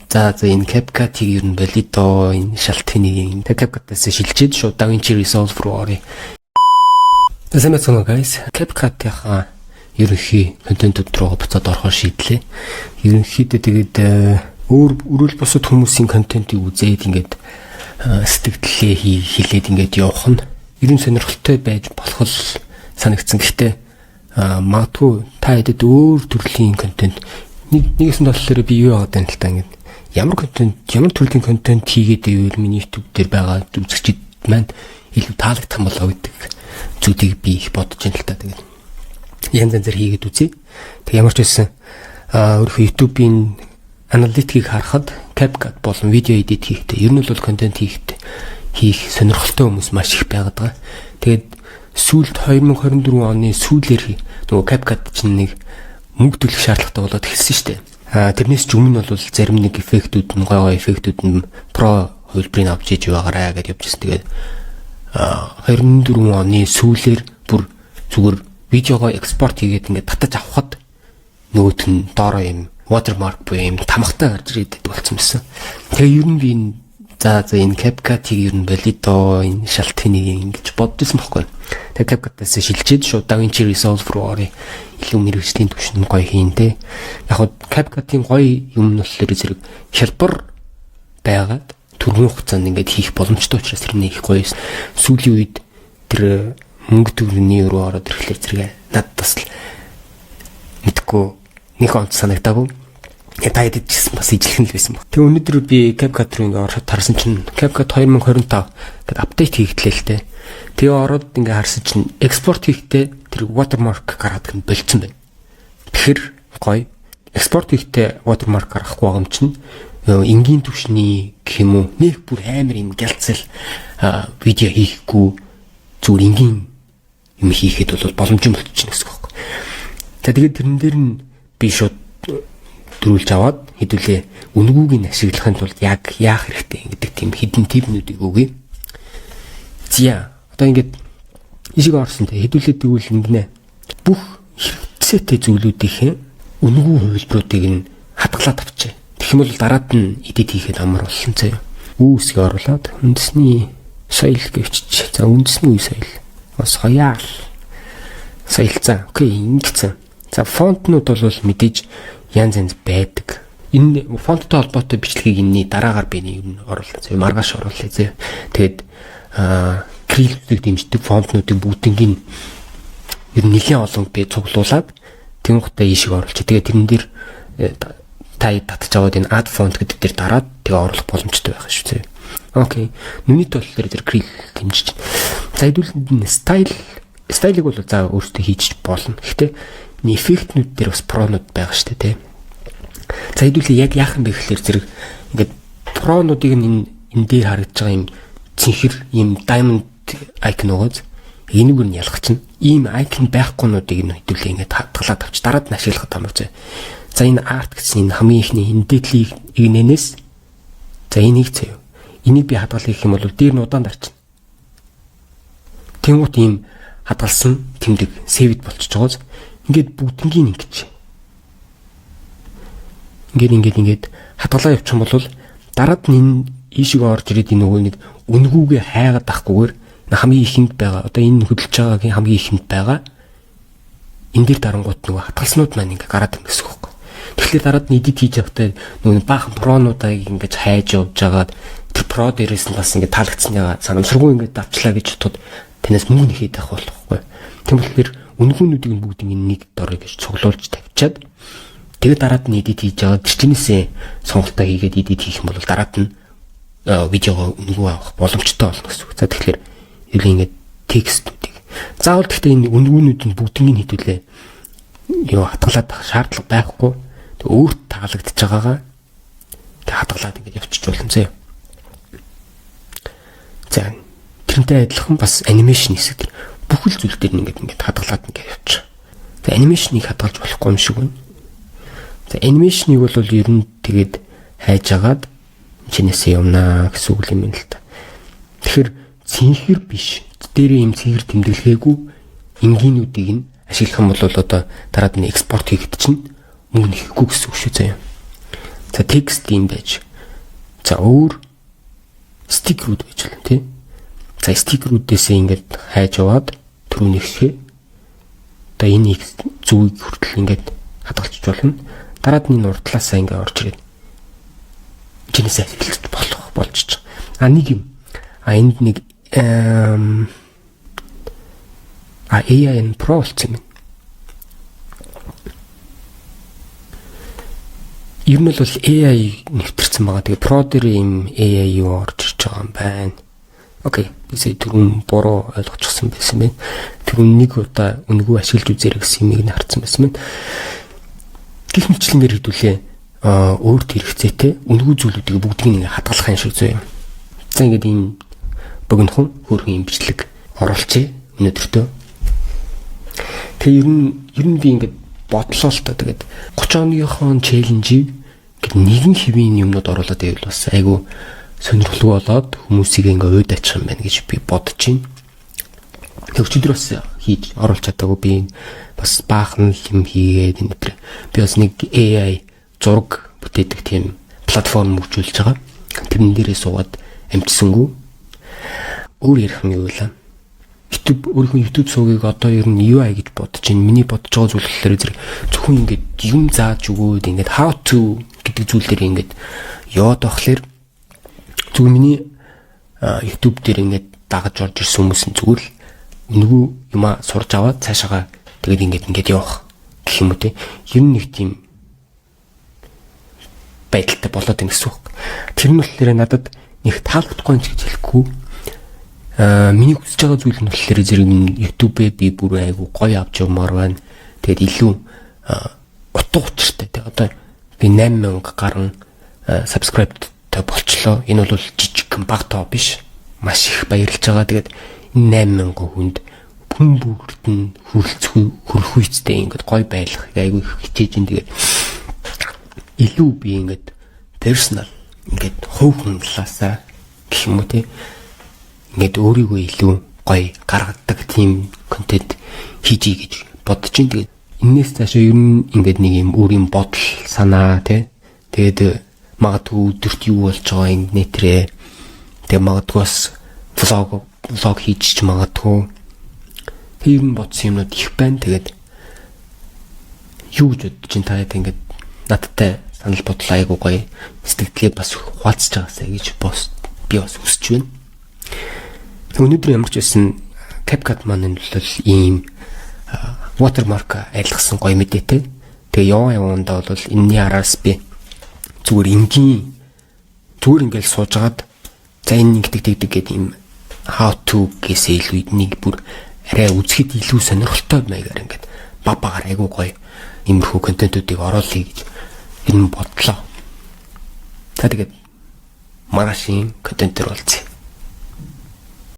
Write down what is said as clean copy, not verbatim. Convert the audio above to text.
За энэ CapCut-ийг ер нь болио доо энэ шалтгааны CapCut-аас шилжиж шууд DaVinci Resolve руу оръё. Сайн байна guys. CapCut-ийн ерөнхий контентууд руу буцаад орохоор шийдлээ. Ерөнхийдөө тэгээд өрөөл бусад хүмүүсийн контентыг үзээд ингээд сэтгэлдээ хилээд ингээд явах нь ер нь сонирхолтой байж болох л санагдсан. Гэхдээ магадгүй та хэдэд өөр төрлийн контент нэгсэн болохоор би юу яагаад байна л та ингээд ямар төрлийн контент хийгээд байвал миний YouTube дээр байгаа үзэгчид маань илүү таалагдах юм болоо гэдэг зүйлийг би их бодож байна л та. Тэгээд янз янзаар хийгээд үзье. Тэг ямар ч байсан өөрийнхөө YouTube-ийн аналитикийг харахад CapCut болон видео эдит хийхдээ ер нь бол контент хийх сонирхолтой хүмүүс маш их байгаад байгаа. Тэгээд сүүлд 2024 оны сүүлээр нөгөө CapCut чинь нэг мөнгө төлөх шаардлагатай болоод эхэлсэн шүү дээ. Тэрнээс ч өмнө бол зарим нэг эффектүүд нь гой эффектүүд нь про хөлбрийг авч иж байгаарай гэж явжсэн. Тэгээд 24 оны сүүлээр бүр зүгээр видеогоо экспорт хийгээд ингээд татаж авахад нөгөөт нь доороо юм watermark буюу юм тамхтай гарч ирээд болсон байсан. Тэгээ ер нь би энэ CapCut-ийг ер нь болио доо энэ шалтгааны ингэж боддсон байхгүй. Тэгээ CapCut-аас шилжиж шууд DaVinci Resolve руу оръё. Илүү мэргэжлийн түвшинд гоё хийн дээ. Яг хоо CapCut-ийн гоё юм нь болохоор зэрэг хялбар байгаад түргэн хугацаанд ингээд хийх боломжтой учраас тэрний их гоё. Сүүлийн үед тэр мөнгө төгрөгийн рүү ороод ирэхлээр зэрэг надад бас мэдгүй нэг онц санагдаагүй. Та хэдэд ч бас ижлэх нь л байсан баг. Тэг өнөөдөр би CapCut руу ингээд ороход харсан чинь CapCut 2025 гэдэг апдейт хийгдлээ л дээ. Тэгээ ороод ингээд харсан чинь экспорт хийхдээ тэр watermark гараад гэн болцсон байна. Тэгэхээр гоё. Экспорт хийхдээ watermark гарахгүй байгаа юм чинь энгийн түвшний гэх юм уу нэг бүр амар юм гялцал видео хийхгүй зүгээр энгийн юм хийхэд бол боломжтой болчихно гэсэн үг байна. За тэгээд тэрэн дээр нь би шууд дөрүүлж аваад хэдүүлээ үнгүүг нь ашиглахын тулд яг яах хэрэгтэй гэдэг тийм хідэн типнүүдийг өгье. Зя одоо ингээд ишиг орсон те хэдүүлээ тэгвэл ингэнэ бүх хэрэгцээтэй зүйлүүдийн үнгүү хувилбаруудыг нь хадгалаад авчээ. Тэгэх юм бол дараад нь эдит хийхэд амар болсон заяа. Үүсгийг оруулаад үндэсний соёл гэвчиж. За үндэсний үе соёл. Соёл. Соёлцаа. Окей, ингэсэн. За фонтнууд бол мэдээж янз янз байдаг. Энэ фонттой холбоотой бичлэгийг энэний дараагаар би нэг юм оруулаа. За маргааш оруулъя зэ. Тэгээд крилүүдийг дэмждэг фонтнуудын бүгднийг ер нь нэлийн олонд би цуглуулад тэнгуүтээ ишиг оруулчих. Тэгээд тэрэн дээр та татж аваад энэ add font гэдэг дээр дараад тэгээ оруулах боломжтой байх шүү дээ. Окей. Нүний толлоор тэр крил дэмжиж. За хэдүүлэн стайлыг бол за өөртөө хийж болно. Гэхдээ эффектнүүд дээр бас пронууд байгаа шүү дээ, тийм. За хэдүүлээ яг яах юм бэ гэхээр зэрэг ингээд пронуудыг энэ дээр харагдж байгаа юм цэнхэр юм diamond icon угаас энийг нь ялгах чинь ийм icon байхгүйнуудыг нь хэдүүлээ ингээд хадгалаад авч дараад нь ашиглах юм байна. За энэ art гэсэн энэ хамгийн ихний энэ дээдлийн игнэнээс за энийг заяа. Энийг би хадгалах юм бол дээр нь удаан дарчна. Тэнгуут ийм хадгалсан тэмдэг saved болчихж байгааз ингээд бүгднийг ингэж ингээд хадгалаа явуучих юм бол дараад нь энэ ийшиг орж ирээд энэ нөгөө нэг үнгүүгээ хайгаад авахгүйгээр хамгийн ихэнд байгаа одоо энэ хөдөлж байгаагийн хамгийн ихэнд байгаа энэ дээр дарангууд нөгөө хадгалснууд маань ингээд гараад ирнэ гэсэн үг. Тэгэхээр дараад нь эдит хийж явахдаа нөгөө баахан пронуудаа ингэж хайж явж байгаад тэр про дээрээс нь бас ингээд таалагдсан яга санамсаргүй ингээд давчлаа гэж бодоход танаас мөнгө нэхэд авах болохгүй. Тийм болохоор үнгүүнүүдийг нь бүгдийг нэг дор гэж цуглуулж тавьчаад тэгээд дараад нь эдит хийж аваад тэрчнээсээ сонголтоо хийгээд эдит хийх юм бол дараад нь видеого үнгүү авах боломжтой болно гэсэн үг. За тэгэхээр яг ингээд текстүүдийг заавал гэхдээ энэ үнгүүнүүд нь бүгдийг нь хэдүүлээ юу хатгалаад шаардлага байхгүй. Тэг өөрт таалагдж байгаагаа тэг хадгалаад ингээд явчих болно зөө. За тэрнтэй адилхан бас анимашн хэсэг тэр бүхэл зүйл дээр нь ингээд хадгалаад ингээд явчих. За анимашныг хадгалж болохгүй юм шиг байна. За анимашныг бол ер нь тэгээд хайж агаад чинээсээ юмнаа гэсэн үг юм л та. Тэгэхээр цэнхэр биш. Дээрээ юм цэнхэр тэмдэглэгээгүй энгийнүүдийг нь ашиглах юм бол одоо дараад нь экспорт хийхэд чинь мөнгө нэхэхгүй гэсэн үг шүү заяа. За текст юм байж. За өөр стикерүүд байж болно тий. За стикерүүдээсээ ингээд хайж аваад түрүүнийхээ одоо энийг зүгийг хүртэл ингээд хадгалчих болно. Дараад нь урдлаасаа ингээд орж ирээд чинээсээ хэлж болж ч. Нэг юм. Энд нэг AI Pro болсон юм. Ер нь бол AI нэвтэрсэн байгаа. Тэгээ Pro дээр юм AI юу орж ирж байгаа юм байна. Окей, бисээ түрүүн буруу ойлгочихсон байсан байна. Түрүүн нэг удаа үнгүү ашиглаж үзээрэй гэсэн юмыг нь харсан байсан байна. Гэх мэтлэнгээр хэдүүлээ өөрт хэрэгцээтэй үнгүү зүйлүүдийг бүгдийг ингээ хадгалах юм шиг зөө юм. За ингээд ийм богинохон хөрхөн юм бичлэг оруулчихъя өнөөдөртөө. Тэгээ ер нь би ингээд бодлоо л та тэгээд 30 оныхон челленжийг гэд нэгэн хэвийн юмнууд оруулаад байвал бас айгу сонирхолтой болоод хүмүүсийг ингээ уйд ачих юм байна гэж би бодож байна. Өчигдөр бас хийж оруулж чадаагүй би бас баахан юм хийгээд энэ төр. Би бас нэг AI зураг бүтээдэг тийм платформ хөгжүүлж байгаа. Тэрэн дээрээ суугаад амжсангүй. Өөр ярих юм юу вэ? Өөрийнхөө YouTube суугийг одоо ер нь UI гэж бодож байна. Миний бодож байгаа зүйл болохоор зөвхөн ингээд юм зааж өгөөд ингээд how to гэдэг зүйлээр ингээд яваад байхлаэр зүгээр миний YouTube дээр ингээд дагаж орж ирсэн хүмүүс нь зүгээр л үнгүү юма сурж аваад цаашаага тэгээд ингээд явах гэх юм уу те. Ер нь нэг тийм байдалтай болоод байна гэсэн үг. Тэр нь болохоор надад нэг таалагдахгүй юм гэж хэлэхгүй. Миний хүсэж байгаа зүйл нь болохоор зэрэг YouTube-ээ би бүр айгу гоё авч явмаар байна. Тэгээд илүү утга учиртай те. Одоо би 8000 гаруй subscribe-тай болчлоо. Энэ бол жижиг баг тоо биш. Маш их баярлж байгаа. Тэгээд энэ 8000 хүнд хүн бүгд нь хөрөх үедээ ингээд гоё байлгах айгу их хичээж ин. Тэгээд илүү би ингээд personal ингээд хувь хүнлаасаа гэх юм уу те. Ингээд өөрийгөө илүү гоё гаргадаг тийм контент хийжий гэж бодож байна. Тэгээд энэс цаашаа ер нь ингээд нэг юм өөр юм бодол санаа тий. Тэгээд магадгүй өдөрт юу болж байгаа юм нэтрээ. Тэгээд магадгүй бас влог хийж ч магадгүй. Тэр юм бодсон юмнууд их байна. Тэгээд юу гэж бодож чинь та ингээд надтай санал бодол айгуу гоё сэтгэлдээ бас хуваалцж байгаасаа гэж би бас хүсэж байна. Өнөөдөр ямар ч байсан CapCut маань бол ийм watermark айлгсан гоё мэдээтэй. Тэгээ явандаа бол энэний араас би зүгээр ингээл суужгаад за энэ ингэдэг гэдэг ийм how to гэсэн илүү нэг бүр арай үзэхэд илүү сонирхолтой маягаар ингээд багаар айгуу гоё иймэрхүү контентуудыг оруулъя гэж энэ бодлоо. За тэгээд маргаашийн контентээр уулзъя.